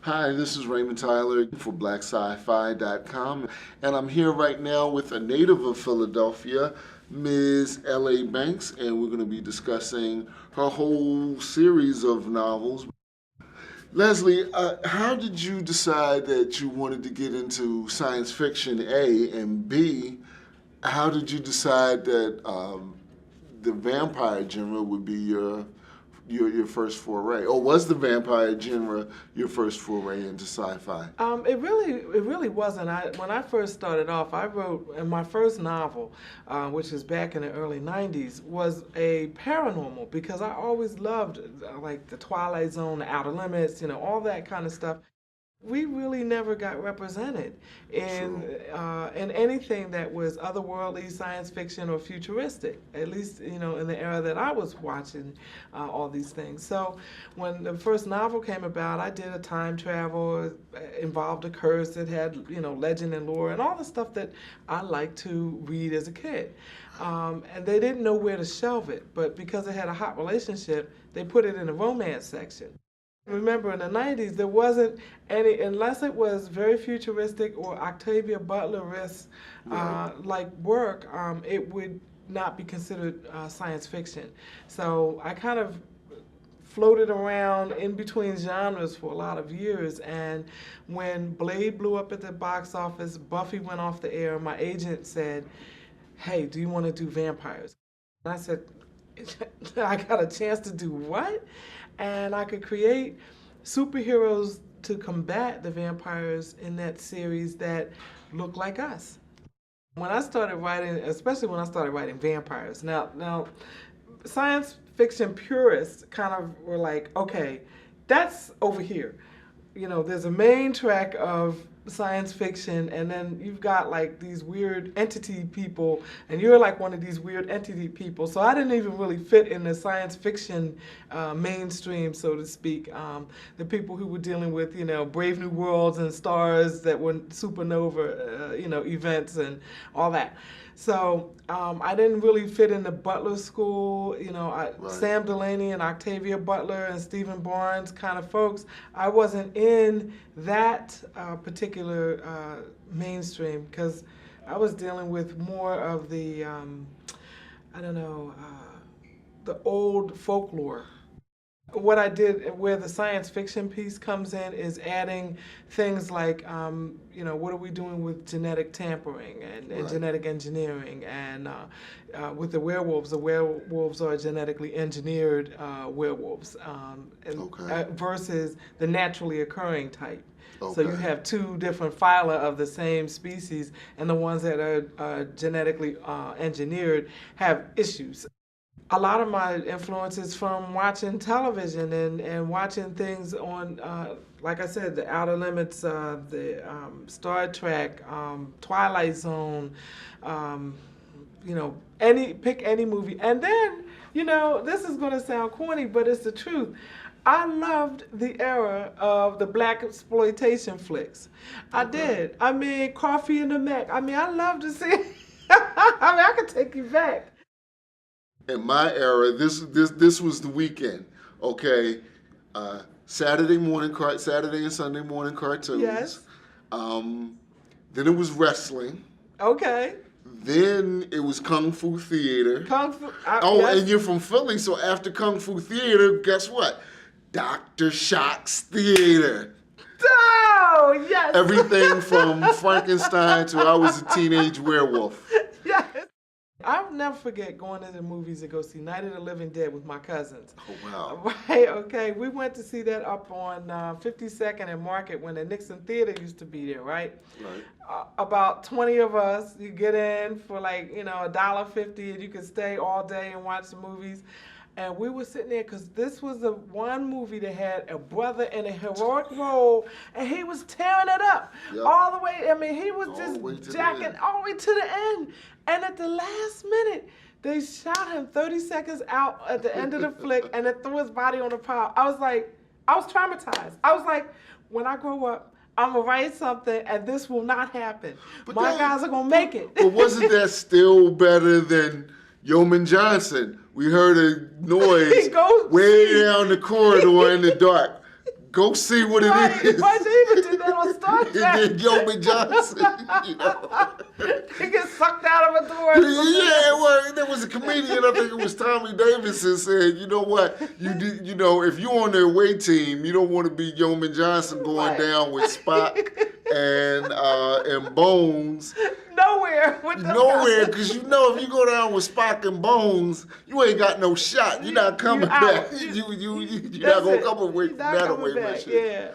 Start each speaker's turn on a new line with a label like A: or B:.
A: Hi, this is Raymond Tyler for BlackSci-Fi.com, and I'm here right now with a native of Philadelphia, Ms. L.A. Banks, and we're going to be discussing her whole series of novels. Leslie, how did you decide that you wanted to get into science fiction, A, and B, how did you decide that the vampire genre would be your first foray, or was the vampire genre your first foray into sci-fi?
B: It really wasn't. When I first started off, I wrote, and my first novel, which was back in the early '90s, was a paranormal because I always loved like the Twilight Zone, the Outer Limits, all that kind of stuff. We really never got represented in anything that was otherworldly, science fiction, or futuristic. At least, in the era that I was watching all these things. So, when the first novel came about, I did a time travel, involved a curse that had, legend and lore, and all the stuff that I liked to read as a kid. And they didn't know where to shelve it, but because it had a hot relationship, they put it in the romance section. Remember, in the '90s, there wasn't any, unless it was very futuristic or Octavia Butler-esque like work, it would not be considered science fiction. So I kind of floated around in between genres for a lot of years, and when Blade blew up at the box office, Buffy went off the air, my agent said, "Hey, do you want to do vampires?" And I said, I got a chance to do what? And I could create superheroes to combat the vampires in that series that look like us. When I started writing, especially when I started writing vampires, now science fiction purists kind of were like, okay, that's over here. There's a main track of science fiction, and then you've got like these weird entity people, and you're like one of these weird entity people. So I didn't even really fit in the science fiction mainstream, so to speak. The people who were dealing with, Brave New Worlds and stars that were supernova, events and all that. So I didn't really fit in the Butler school, Sam Delaney and Octavia Butler and Stephen Barnes kind of folks. I wasn't in that particular mainstream because I was dealing with more of the, the old folklore. What I did, where the science fiction piece comes in, is adding things like, what are we doing with genetic tampering and genetic engineering, and with the werewolves are genetically engineered werewolves, versus the naturally occurring type. Okay. So you have two different phyla of the same species, and the ones that are genetically engineered have issues. A lot of my influence is from watching television and watching things on, like I said, the Outer Limits, the Star Trek, Twilight Zone, pick any movie. And then, this is going to sound corny, but it's the truth. I loved the era of the black exploitation flicks. I did. Coffee in the Mech. I loved to see. I could take you back.
A: In my era, this was the weekend, okay? Saturday and Sunday morning cartoons.
B: Yes.
A: Then it was wrestling.
B: Okay.
A: Then it was Kung Fu Theater.
B: Yes.
A: And you're from Philly, so after Kung Fu Theater, guess what? Dr. Shock's Theater.
B: Oh, yes.
A: Everything from Frankenstein to I Was a Teenage Werewolf.
B: Yes. I'll never forget going to the movies to go see Night of the Living Dead with my cousins.
A: Oh, wow.
B: Right, okay. We went to see that up on 52nd and Market when the Nixon Theater used to be there, right?
A: Right.
B: About 20 of us. You get in for like, $1.50, and you could stay all day and watch the movies. And we were sitting there because this was the one movie that had a brother in a heroic role, and he was tearing it up all the way. He was just jacking all the way to the end. And at the last minute, they shot him 30 seconds out at the end of the flick, and then threw his body on the pile. I was traumatized. I was like, when I grow up, I'm going to write something, and this will not happen. My guys are going to make it.
A: But wasn't that still better than Yeoman Johnson? We heard a noise way down the corridor in the dark. Go see what it
B: Right,
A: is.
B: right, they even did that on Star
A: And
B: Trek.
A: then Yeoman Johnson, you know.
B: He gets sucked out of a door.
A: Yeah, well, there was a comedian, I think it was Tommy Davidson, said, you know what, you know, if you're on the away team, you don't want to be Yeoman Johnson going
B: Right.
A: down with Spock and Bones.
B: Nowhere. With them
A: Nowhere,
B: guys.
A: because you know if you go down with Spock and Bones, you ain't got no shot. You're not coming
B: You out.
A: back. You're
B: That's
A: not gonna
B: it.
A: come away
B: You're
A: from
B: not
A: that
B: coming
A: away
B: back.
A: mission.
B: Yeah.